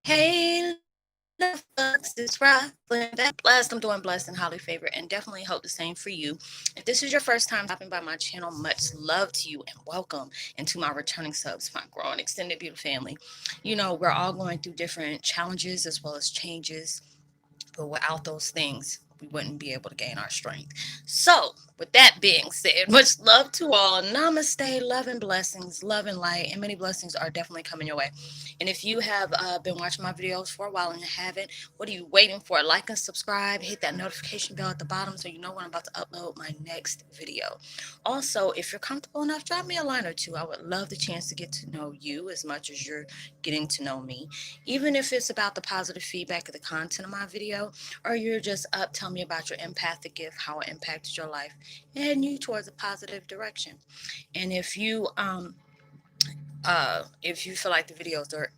Hey, love bugs, it's Roslynn. Back blessed. I'm doing blessed and highly favored, and definitely hope the same for you. If this is your first time stopping by my channel, much love to you and welcome. And to my returning subs, my growing extended beautiful family. We're all going through different challenges as well as changes, but without those things, we wouldn't be able to gain our strength. So, with that being said, much love to all. Namaste, love and blessings, love and light, and many blessings are definitely coming your way. And if you have been watching my videos for a while and haven't, what are you waiting for? Like and subscribe, hit that notification bell at the bottom so you know when I'm about to upload my next video. Also, if you're comfortable enough, drop me a line or two. I would love the chance to get to know you as much as you're getting to know me, even if it's about the positive feedback of the content of my video, or you're just up, tell me about your empathic gift, how it impacted your life, and heading you towards a positive direction. And if you feel like the videos are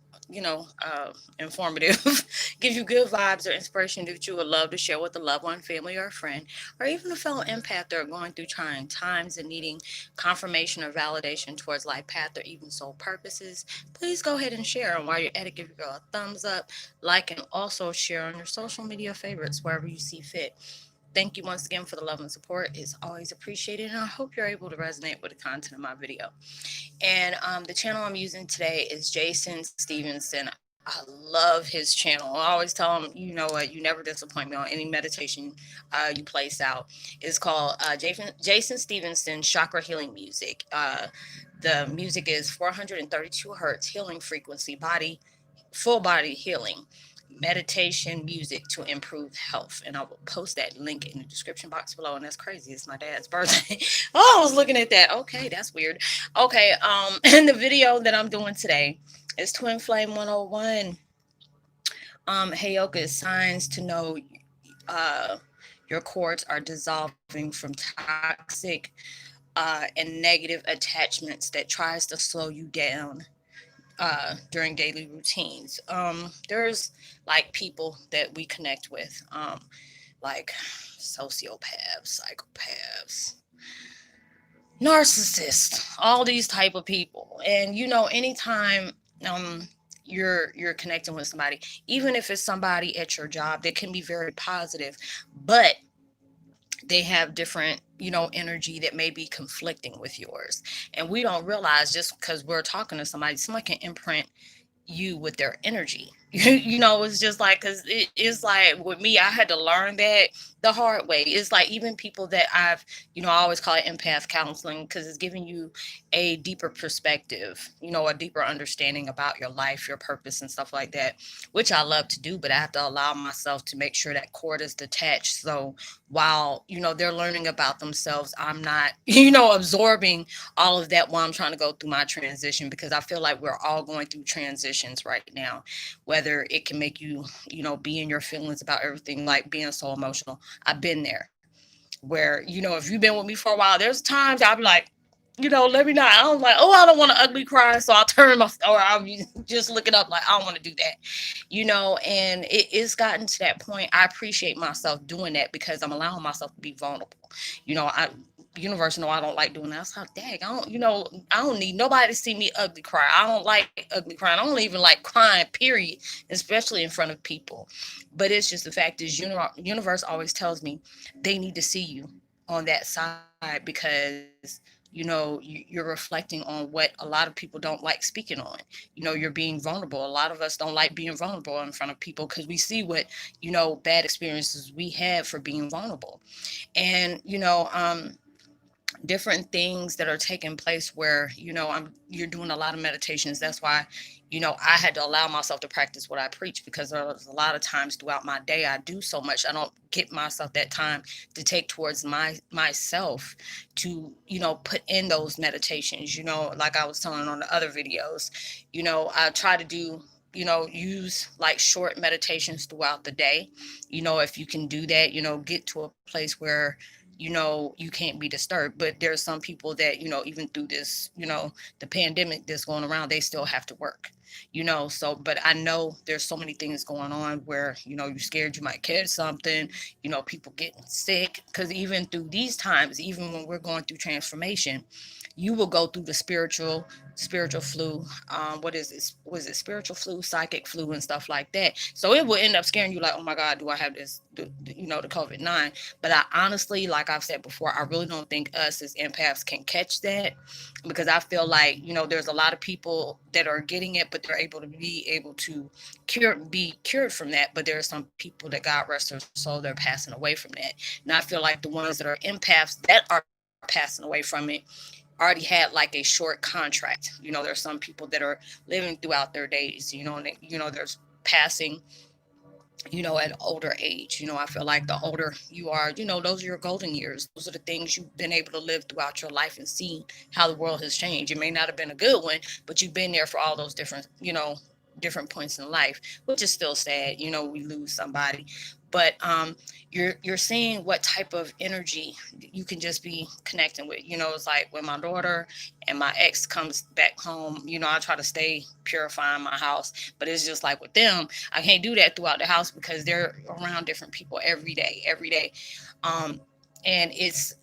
informative, give you good vibes or inspiration that you would love to share with a loved one, family, or a friend, or even a fellow empath that are going through trying times and needing confirmation or validation towards life path or even soul purposes, please go ahead and share. And while you're at it, give your girl a thumbs up, like, and also share on your social media favorites wherever you see fit. Thank you once again for the love and support. It's always appreciated, and I hope you're able to resonate with the content of my video. And the channel I'm using today is Jason Stevenson. I love his channel. I always tell him, you know what, you never disappoint me on any meditation you place out. It's called Jason Stevenson Chakra Healing Music. The music is 432 hertz healing frequency, full body healing meditation music to improve health. And I will post that link in the description box below. And that's crazy, it's my dad's birthday. Oh, I was looking at that. Okay, that's weird. Okay, and the video that I'm doing today is Twin Flame 101. Heyokas signs to know uh your cords are dissolving from toxic and negative attachments that tries to slow you down during daily routines. There's like people that we connect with, like sociopaths, psychopaths, narcissists, all these type of people. And anytime um you're connecting with somebody, even if it's somebody at your job that can be very positive, but they have different energy that may be conflicting with yours, and we don't realize just because we're talking to somebody, someone can imprint you with their energy. It's just like, because it's like with me, I had to learn that the hard way. It's like even people that I always call it empath counseling, because it's giving you a deeper perspective, a deeper understanding about your life, your purpose, and stuff like that, which I love to do. But I have to allow myself to make sure that cord is detached. So while, they're learning about themselves, I'm not, absorbing all of that while I'm trying to go through my transition, because I feel like we're all going through transitions right now, whether it can make you, be in your feelings about everything, like being so emotional. I've been there where, if you've been with me for a while, there's times I'll be like, let me know. I'm like, oh, I don't want to ugly cry. So I'll turn my, or I'll be just looking up like, I don't want to do that, and it's gotten to that point. I appreciate myself doing that because I'm allowing myself to be vulnerable. I universe know I don't like doing that. I was like, dang, I don't need nobody to see me ugly cry. I don't like ugly crying. I don't even like crying, period, especially in front of people. But it's just the fact is, universe always tells me they need to see you on that side, because you're reflecting on what a lot of people don't like speaking on. You're being vulnerable. A lot of us don't like being vulnerable in front of people because we see what bad experiences we have for being vulnerable. And different things that are taking place where you're doing a lot of meditations. That's why I had to allow myself to practice what I preach, because there's a lot of times throughout my day I do so much, I don't get myself that time to take towards myself to put in those meditations. Like I was telling on the other videos, I try to do use like short meditations throughout the day. If you can do that, get to a place where you can't be disturbed. But there's some people that even through this the pandemic that's going around, they still have to work. So but I know there's so many things going on where you're scared you might catch something, people getting sick, because even through these times, even when we're going through transformation, you will go through the spiritual flu. What is it? Was it spiritual flu, psychic flu, and stuff like that? So it will end up scaring you, like, oh my God, do I have this? The COVID-19. But I honestly, like I've said before, I really don't think us as empaths can catch that, because I feel like, there's a lot of people that are getting it, but they're able to be cured from that. But there are some people that, God rest their soul, they're passing away from that. And I feel like the ones that are empaths that are passing away from it already had like a short contract. There's some people that are living throughout their days, there's passing, at older age. I feel like the older you are, those are your golden years. Those are the things you've been able to live throughout your life and see how the world has changed. It may not have been a good one, but you've been there for all those different points in life, which is still sad. We lose somebody, but you're seeing what type of energy you can just be connecting with. It's like when my daughter and my ex comes back home, I try to stay purifying my house, but it's just like with them, I can't do that throughout the house because they're around different people every day. um and it's,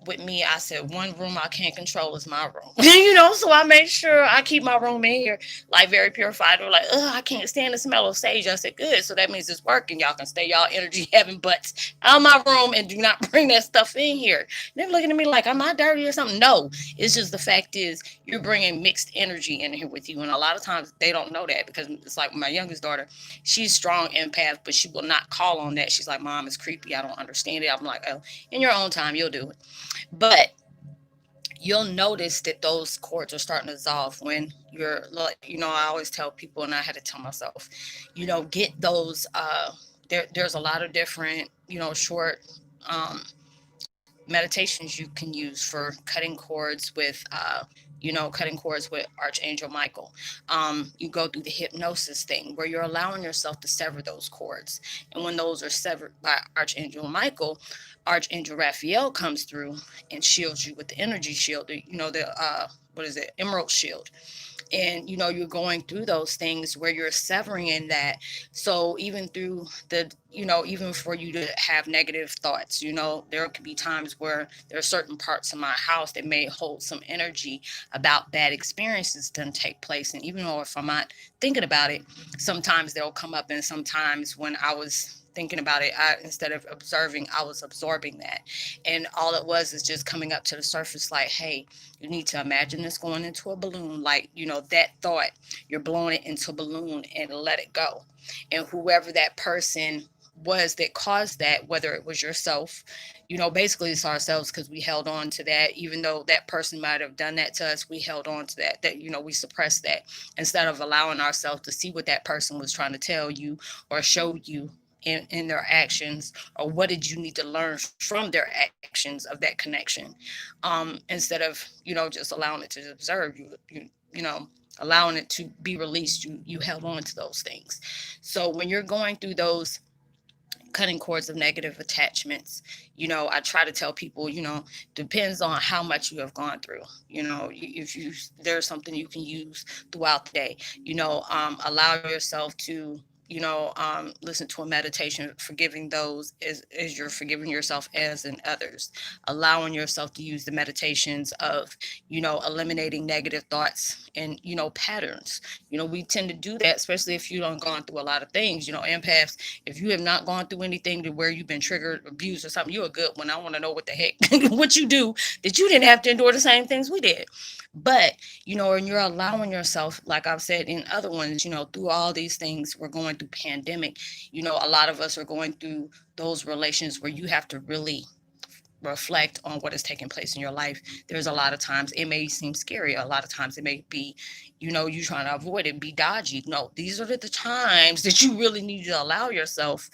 with me, I said one room I can't control is my room. So I make sure I keep my room in here like very purified. They're like, oh, I can't stand the smell of sage. I said, good. So that means it's working. Y'all can stay y'all energy having butts out of my room and do not bring that stuff in here. They're looking at me like, am I dirty or something? No, it's just the fact is you're bringing mixed energy in here with you. And a lot of times they don't know that, because it's like my youngest daughter, she's strong empath, but she will not call on that. She's like, Mom, it's creepy. I don't understand it. I'm like, oh, in your own time, you'll do it. But you'll notice that those cords are starting to dissolve when you're like, I always tell people, and I had to tell myself, get those, there's a lot of different, short, um, meditations you can use for cutting cords with Archangel Michael. You go through the hypnosis thing where you're allowing yourself to sever those cords. And when those are severed by Archangel Michael, Archangel Raphael comes through and shields you with the energy shield, what is it? Emerald shield. And you're going through those things where you're severing in that. So even through the, even for you to have negative thoughts, there could be times where there are certain parts of my house that may hold some energy about bad experiences that take place. And even though if I'm not thinking about it, sometimes they'll come up. And sometimes when I was thinking about it, instead of observing, I was absorbing that. And all it was is just coming up to the surface like, hey, you need to imagine this going into a balloon. Like, that thought, you're blowing it into a balloon and let it go. And whoever that person was that caused that, whether it was yourself, basically it's ourselves, because we held on to that. Even though that person might have done that to us, we held on to that, we suppressed that instead of allowing ourselves to see what that person was trying to tell you or show you in their actions, or what did you need to learn from their actions of that connection, instead of just allowing it to observe you, allowing it to be released. You held on to those things. So when you're going through those cutting cords of negative attachments, I try to tell people, depends on how much you have gone through. If there's something you can use throughout the day, allow yourself to, listen to a meditation, forgiving those as you're forgiving yourself as in others, allowing yourself to use the meditations of, eliminating negative thoughts and, patterns. We tend to do that, especially if you don't gone through a lot of things. Empaths, if you have not gone through anything to where you've been triggered, abused or something, you're a good one. I want to know what the heck, what you do that you didn't have to endure the same things we did. But, and you're allowing yourself, like I've said in other ones, through all these things, we're going through pandemic, a lot of us are going through those relations where you have to really reflect on what is taking place in your life. There's a lot of times it may seem scary. A lot of times it may be, you trying to avoid it, be dodgy. No, these are the times that you really need to allow yourself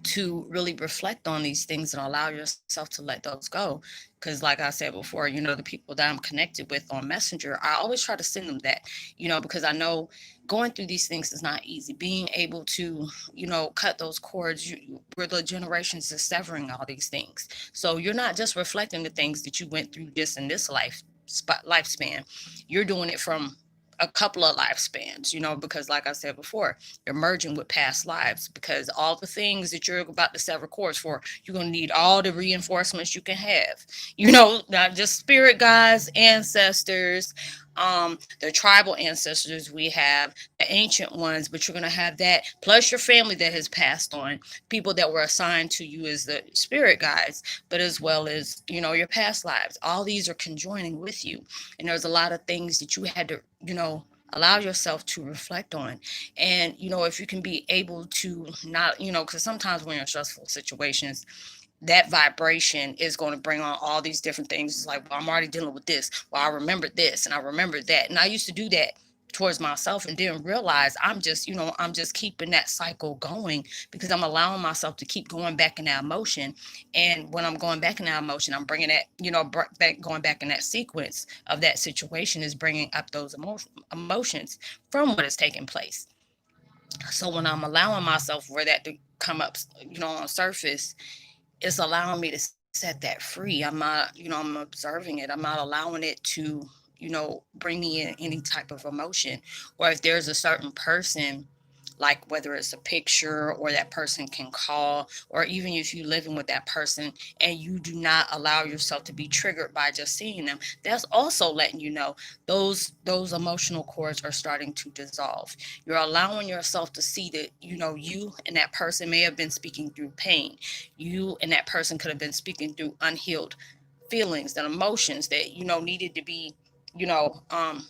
to really reflect on these things and allow yourself to let those go. Because like I said before, the people that I'm connected with on Messenger, I always try to send them that, because I know going through these things is not easy. Being able to, cut those cords, where the generations are severing all these things. So you're not just reflecting the things that you went through just in this lifespan. You're doing it from a couple of lifespans, because like I said before, you're merging with past lives, because all the things that you're about to sever cords for, you're going to need all the reinforcements you can have, not just spirit guides, ancestors, the tribal ancestors we have, the ancient ones, but you're going to have that plus your family that has passed on, people that were assigned to you as the spirit guides, but as well as, your past lives. All these are conjoining with you. And there's a lot of things that you had to, allow yourself to reflect on. And, if you can be able to not, because sometimes when you're in stressful situations, that vibration is going to bring on all these different things. It's like, well, I'm already dealing with this. Well, I remembered this and I remembered that. And I used to do that towards myself and didn't realize I'm just keeping that cycle going because I'm allowing myself to keep going back in that emotion. And when I'm going back in that emotion, I'm bringing that, going back in that sequence of that situation is bringing up those emotions from what is taking place. So when I'm allowing myself for that to come up, on surface, it's allowing me to set that free. I'm not, I'm observing it. I'm not allowing it to, bring me in any type of emotion. Or if there's a certain person, like whether it's a picture or that person can call, or even if you're living with that person and you do not allow yourself to be triggered by just seeing them, that's also letting you know those emotional cords are starting to dissolve. You're allowing yourself to see that, you and that person may have been speaking through pain. You and that person could have been speaking through unhealed feelings and emotions that, needed to be, you know, um,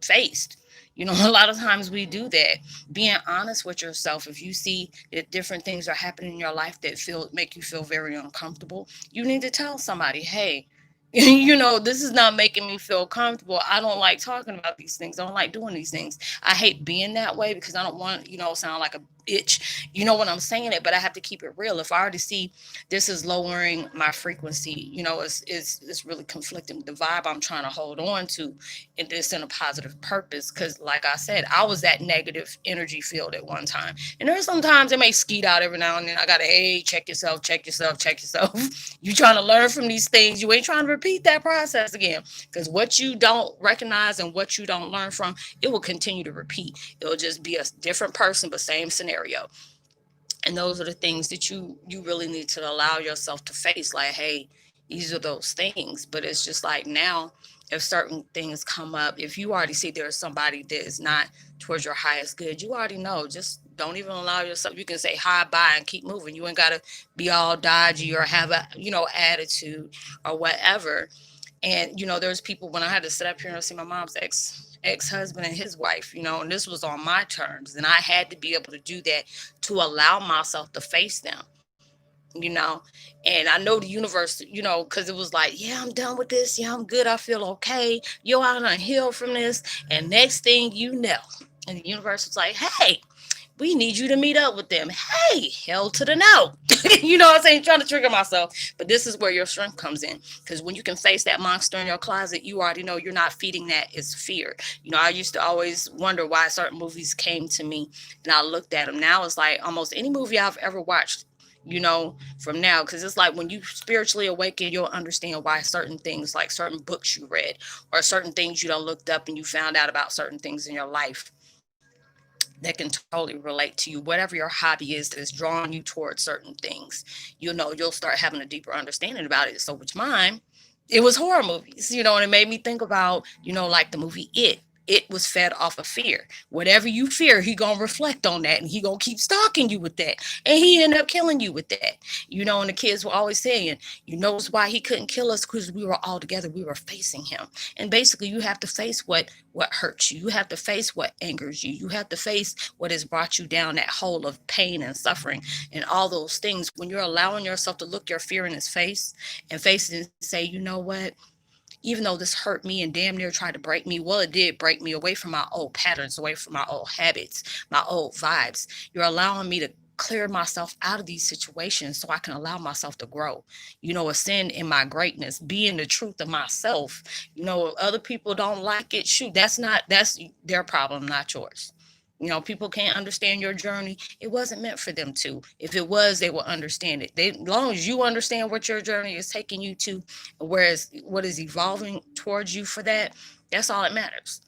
faced. A lot of times we do that. Being honest with yourself, if you see that different things are happening in your life that make you feel very uncomfortable, you need to tell somebody, hey, this is not making me feel comfortable. I don't like talking about these things. I don't like doing these things. I hate being that way because I don't want, sound like a bitch. You know what I'm saying it, but I have to keep it real. If I already see this is lowering my frequency, it's really conflicting with the vibe I'm trying to hold on to, and this in a positive purpose. Because like I said, I was that negative energy field at one time, and there's sometimes it may skeet out every now and then. I gotta, hey, check yourself, check yourself, check yourself. You trying to learn from these things, you ain't trying to repeat that process again, because what you don't recognize and what you don't learn from, it will continue to repeat. It'll just be a different person but same scenario. And those are the things that you really need to allow yourself to face, like, hey, these are those things. But it's just like, now if certain things come up, if you already see there's somebody that is not towards your highest good, you already know, just don't even allow yourself. You can say hi, bye, and keep moving. You ain't got to be all dodgy or have a, attitude or whatever. And there's people, when I had to sit up here and see my mom's ex-husband and his wife, and this was on my terms, and I had to be able to do that to allow myself to face them, and I know the universe, because it was like, yeah, I'm done with this, yeah, I'm good, I feel okay, yo, I done healed from this. And next thing you know, and the universe was like, hey, we need you to meet up with them. Hey, hell to the no. You know what I'm saying? Trying to trigger myself. But this is where your strength comes in. Because when you can face that monster in your closet, you already know you're not feeding that as fear. I used to always wonder why certain movies came to me, and I looked at them. Now it's like almost any movie I've ever watched, from now, because it's like when you spiritually awaken, you'll understand why certain things, like certain books you read or certain things you done looked up and you found out about certain things in your life that can totally relate to you. Whatever your hobby is that is drawing you towards certain things, you'll start having a deeper understanding about it. So with mine, it was horror movies, and it made me think about, like the movie It was fed off of fear. Whatever you fear, he gonna reflect on that, and he gonna keep stalking you with that, and he ended up killing you with that. And the kids were always saying, it's why he couldn't kill us, because we were all together. We were facing him. And basically, you have to face what hurts you. You have to face what angers you. You have to face what has brought you down that hole of pain and suffering and all those things. When you're allowing yourself to look your fear in his face and face it and say, you know what? Even though this hurt me and damn near tried to break me, well, it did break me away from my old patterns, away from my old habits, my old vibes. You're allowing me to clear myself out of these situations so I can allow myself to grow, ascend in my greatness, being the truth of myself. Other people don't like it. Shoot, that's their problem, not yours. People can't understand your journey. It wasn't meant for them to. If it was, they will understand it. As long as you understand what your journey is taking you to, whereas what is evolving towards you for that, that's all that matters.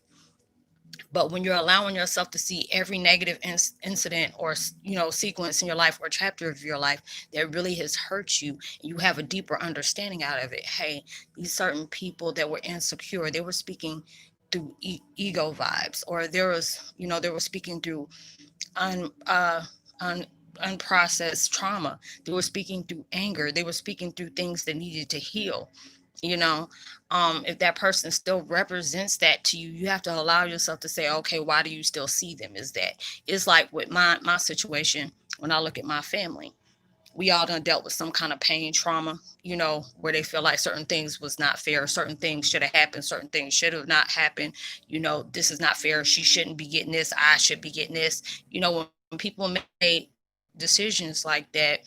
But when you're allowing yourself to see every negative incident or sequence in your life or chapter of your life that really has hurt you, you have a deeper understanding out of it. Hey, these certain people that were insecure, they were speaking through ego vibes, or they were speaking through un, uh, un, unprocessed trauma. They were speaking through anger. They were speaking through things that needed to heal. You know, if that person still represents that to you, you have to allow yourself to say, okay, why do you still see them as that? It's like with my situation. When I look at my family, we all done dealt with some kind of pain, trauma, where they feel like certain things was not fair, certain things should have happened, certain things should have not happened. This is not fair. She shouldn't be getting this. I should be getting this. When people made decisions like that,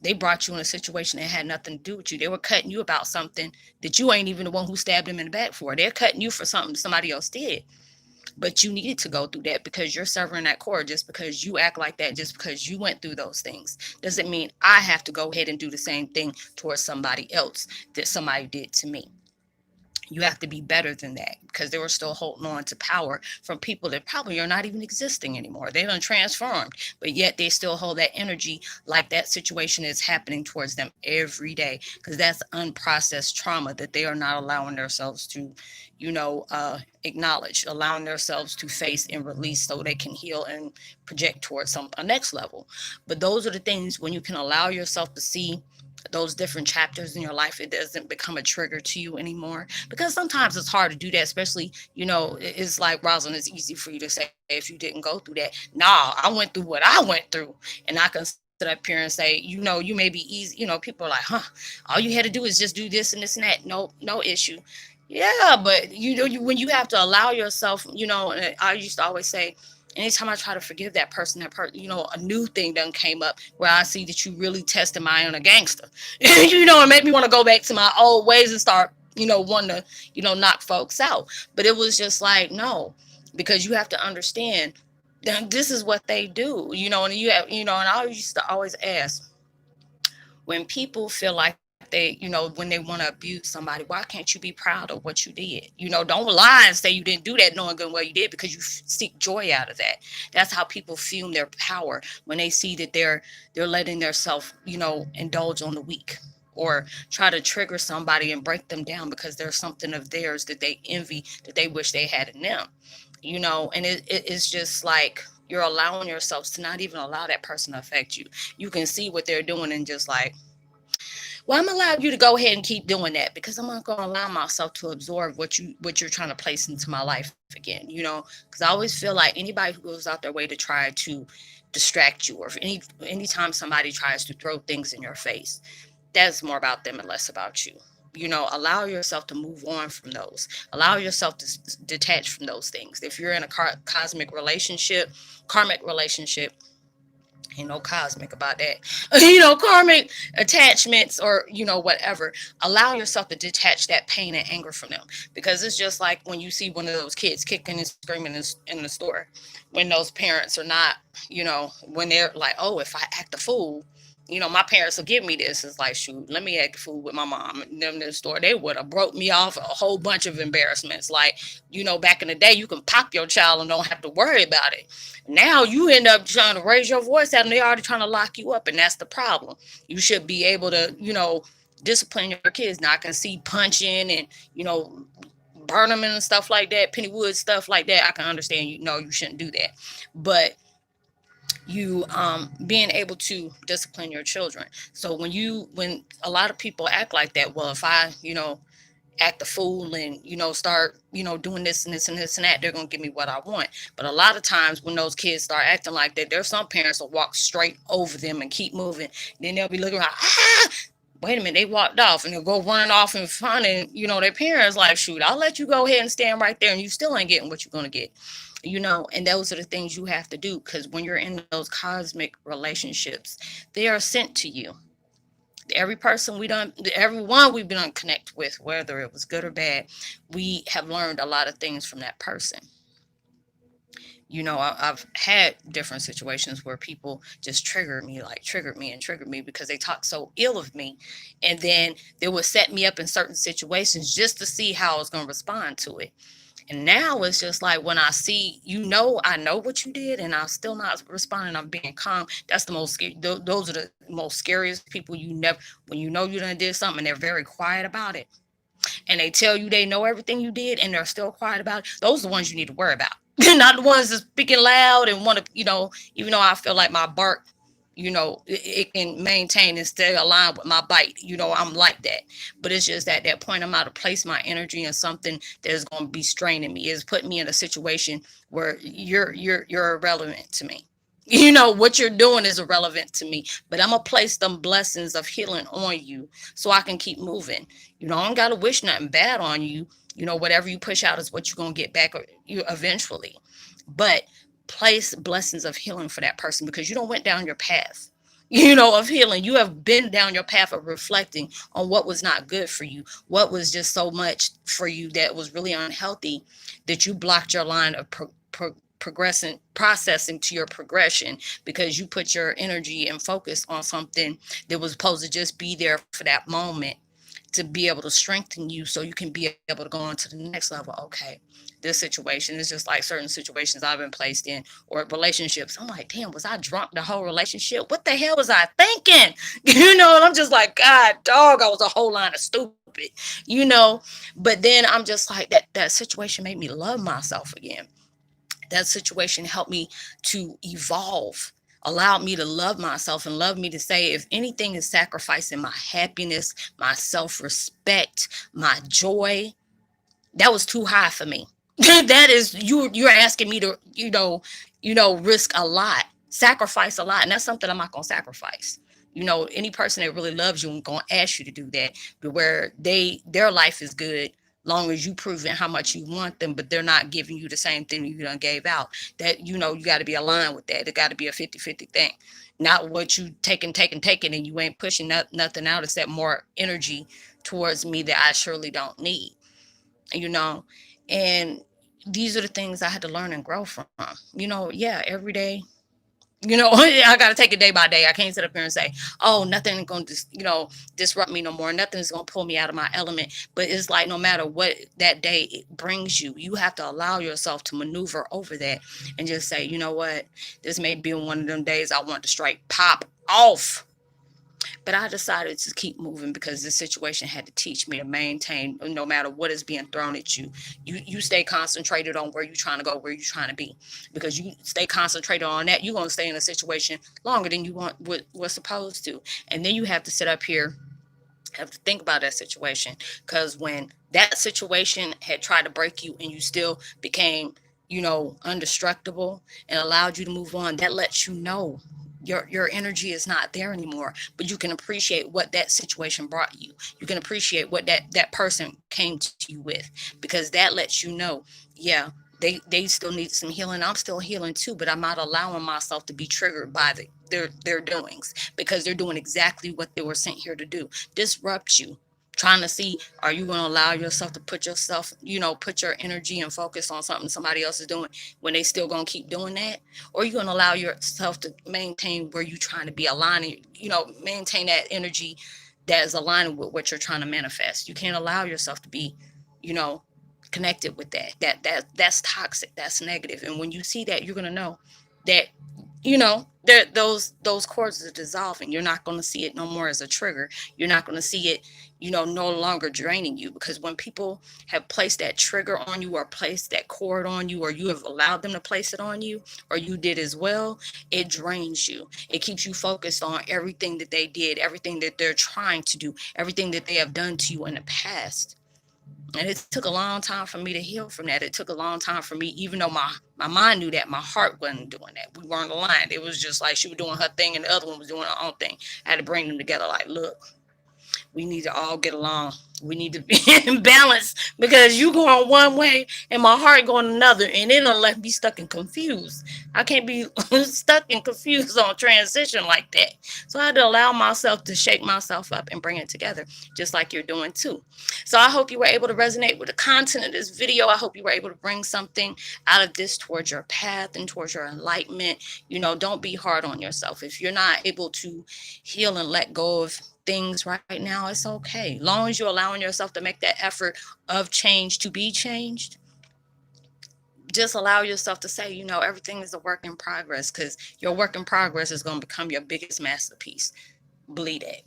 they brought you in a situation that had nothing to do with you. They were cutting you about something that you ain't even the one who stabbed them in the back for. They're cutting you for something somebody else did. But you needed to go through that because you're severing that cord. Just because you act like that, just because you went through those things, doesn't mean I have to go ahead and do the same thing towards somebody else that somebody did to me. You have to be better than that because they were still holding on to power from people that probably are not even existing anymore. They done transformed, but yet they still hold that energy like that situation is happening towards them every day because that's unprocessed trauma that they are not allowing themselves to, acknowledge, allowing themselves to face and release so they can heal and project towards a next level. But those are the things when you can allow yourself to see those different chapters in your life, it doesn't become a trigger to you anymore. Because sometimes it's hard to do that, especially, it's like Roslynn, it's easy for you to say if you didn't go through that. Nah, I went through what I went through. And I can sit up here and say, you may be easy, people are like, huh, all you had to do is just do this and this and that. No issue. Yeah, but when you have to allow yourself, and I used to always say, anytime I try to forgive that person, a new thing done came up where I see that you really tested my own a gangster. It made me want to go back to my old ways and start, wanting to, knock folks out. But it was just like, no, because you have to understand that this is what they do, and you have, and I used to always ask, when people feel like when they want to abuse somebody, why can't you be proud of what you did? Don't lie and say you didn't do that knowing good well you did, because you seek joy out of that. That's how people fume their power, when they see that they're letting themselves, indulge on the weak, or try to trigger somebody and break them down because there's something of theirs that they envy, that they wish they had in them. And it's just like you're allowing yourselves to not even allow that person to affect you. You can see what they're doing and just like, well, I'm allowed you to go ahead and keep doing that because I'm not going to allow myself to absorb what you're trying to place into my life again. Because I always feel like anybody who goes out their way to try to distract you, or if anytime somebody tries to throw things in your face, that's more about them and less about you. Allow yourself to move on from those. Allow yourself to detach from those things. If you're in a karmic relationship, ain't no cosmic about that. Karmic attachments, or whatever. Allow yourself to detach that pain and anger from them, because it's just like when you see one of those kids kicking and screaming in the store, when those parents are not, when they're like, oh, if I act a fool, my parents will give me this. It's like, shoot, let me act a fool with my mom and them in the store. They would have broke me off a whole bunch of embarrassments. Like, back in the day, you can pop your child and don't have to worry about it. Now you end up trying to raise your voice at them. They already trying to lock you up, and that's the problem. You should be able to, discipline your kids. Now I can see punching and, burn them and stuff like that, Pennywood stuff like that. I can understand, you shouldn't do that. But you being able to discipline your children. So when a lot of people act like that, well, if I, act the fool and start doing this and this and this and that, they're gonna give me what I want. But a lot of times when those kids start acting like that, there's some parents will walk straight over them and keep moving. Then they'll be looking around, wait a minute, they walked off, and they'll go running off in front, and their parents like, shoot, I'll let you go ahead and stand right there, and you still ain't getting what you're gonna get. And those are the things you have to do, because when you're in those cosmic relationships, they are sent to you. Everyone we've been on connect with, whether it was good or bad, we have learned a lot of things from that person. I've had different situations where people just triggered me and triggered me because they talked so ill of me. And then they would set me up in certain situations just to see how I was going to respond to it. And now it's just like when I see, I know what you did, and I'm still not responding. I'm being calm. That's the most scary. Those are the most scariest people. You never, when you know you done did something, and they're very quiet about it, and they tell you they know everything you did, and they're still quiet about it. Those are the ones you need to worry about. Not the ones that's speaking loud and want to, even though I feel like my bark, it can maintain and stay aligned with my bite. I'm like that. But it's just at that point I'm out to place my energy in something that is going to be straining me. Is putting me in a situation where you're irrelevant to me. What you're doing is irrelevant to me, but I'm gonna place them blessings of healing on you so I can keep moving. I don't gotta wish nothing bad on you. Whatever you push out is what you're gonna get back you eventually. But place blessings of healing for that person, because you don't went down your path, of healing. You have been down your path of reflecting on what was not good for you, what was just so much for you that was really unhealthy, that you blocked your line of progressing, processing to your progression, because you put your energy and focus on something that was supposed to just be there for that moment to be able to strengthen you so you can be able to go on to the next level. Okay, this situation is just like certain situations I've been placed in, or relationships. I'm like, damn, was I drunk the whole relationship? What the hell was I thinking? And I'm just like, God, dog, I was a whole line of stupid, you know. But then I'm just like, that situation made me love myself again. That situation helped me to evolve, allowed me to love myself and love me to say, if anything is sacrificing my happiness, my self-respect, my joy, that was too high for me. That is, you're asking me to, risk a lot, sacrifice a lot. And that's something I'm not gonna sacrifice. Any person that really loves you and gonna ask you to do that, but where their life is good, long as you prove how much you want them, but they're not giving you the same thing you done gave out. That, you got to be aligned with that. It got to be a 50-50 thing. Not what you taking, and you ain't pushing nothing out except more energy towards me that I surely don't need, you know. And these are the things I had to learn and grow from. Yeah, every day, I got to take it day by day. I can't sit up here and say, oh, nothing going to disrupt me no more, nothing's going to pull me out of my element. But it's like, no matter what that day it brings you, you have to allow yourself to maneuver over that and just say, you know what, this may be one of them days I want to straight pop off. But I decided to keep moving because this situation had to teach me to maintain, no matter what is being thrown at you. You stay concentrated on where you're trying to go, where you're trying to be. Because you stay concentrated on that, you're going to stay in a situation longer than you was supposed to. And then you have to sit up here, have to think about that situation. Because when that situation had tried to break you and you still became, undestructible and allowed you to move on, that lets you know your energy is not there anymore, but you can appreciate what that situation brought you. You can appreciate what that person came to you with, because that lets you know, yeah, they still need some healing. I'm still healing too, but I'm not allowing myself to be triggered by their doings, because they're doing exactly what they were sent here to do: disrupt you. Trying to see, are you going to allow yourself to put your energy and focus on something somebody else is doing, when they still going to keep doing that? Or are you going to allow yourself to maintain where you're trying to be, aligning, maintain that energy that is aligning with what you're trying to manifest? You can't allow yourself to be, you know, connected with that's toxic, that's negative. And when you see that, you're going to know that, those cords are dissolving. You're not going to see it no more as a trigger. You're not going to see it, no longer draining you. Because when people have placed that trigger on you, or placed that cord on you, or you have allowed them to place it on you, or you did as well, it drains you. It keeps you focused on everything that they did, everything that they're trying to do, everything that they have done to you in the past. And it took a long time for me to heal from that. It took a long time for me, even though my mind knew that, my heart wasn't doing that. We weren't aligned. It was just like she was doing her thing and the other one was doing her own thing. I had to bring them together, like, look, we need to all get along. We need to be in balance, because you going one way and my heart going another, and it don't let me stuck and confused. I can't be stuck and confused on transition like that. So I had to allow myself to shake myself up and bring it together, just like you're doing too. So I hope you were able to resonate with the content of this video. I hope you were able to bring something out of this towards your path and towards your enlightenment. Don't be hard on yourself. If you're not able to heal and let go of things right now, it's okay. Long as you're allowing yourself to make that effort of change to be changed, just allow yourself to say, you know, everything is a work in progress, because your work in progress is going to become your biggest masterpiece. Believe it.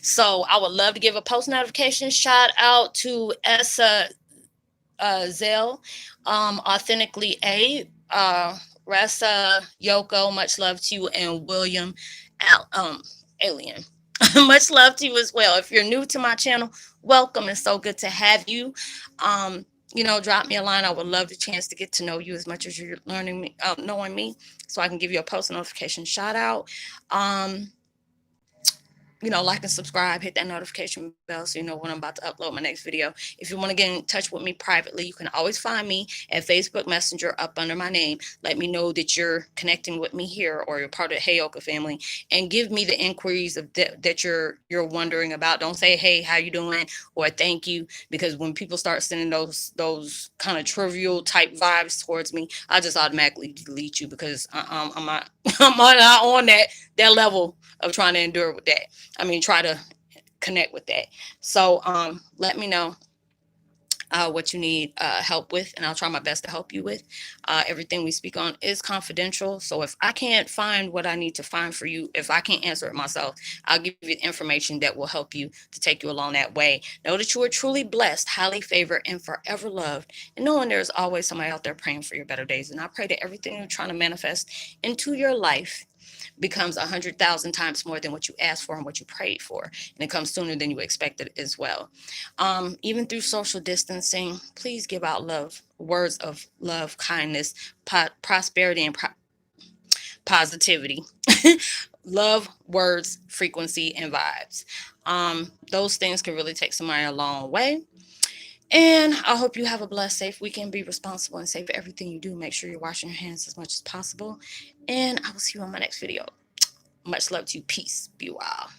So I would love to give a post notification shout out to Essa Zell, Authentically A, Ressa Yoko, much love to you, and William Alien. Much love to you as well. If you're new to my channel, welcome. It's so good to have you. Um, you know, drop me a line. I would love the chance to get to know you as much as you're learning me, knowing me, so I can give you a post notification shout out. Um, you know, like and subscribe, hit that notification bell so you know when I'm about to upload my next video. If you want to get in touch with me privately, you can always find me at Facebook Messenger up under my name. Let me know that you're connecting with me here or you're part of the Heyoka family, and give me the inquiries of that you're wondering about. Don't say, hey, how you doing, or thank you, because when people start sending those kind of trivial type vibes towards me, I just automatically delete you, because I'm not I'm not on that level of trying to endure with that. I mean, try to connect with that. So let me know what you need help with, and I'll try my best to help you with. Everything we speak on is confidential. So if I can't find what I need to find for you, if I can't answer it myself, I'll give you the information that will help you to take you along that way. Know that you are truly blessed, highly favored, and forever loved. And knowing there's always somebody out there praying for your better days. And I pray that everything you're trying to manifest into your life becomes 100,000 times more than what you asked for and what you prayed for, and it comes sooner than you expected as well. Even through social distancing, please give out love, words of love, kindness, prosperity, and positivity. Love, words, frequency, and vibes. Those things can really take somebody a long way. And I hope you have a blessed, safe weekend. Be responsible and safe for everything you do. Make sure you're washing your hands as much as possible. And I will see you on my next video. Much love to you. Peace. Be well.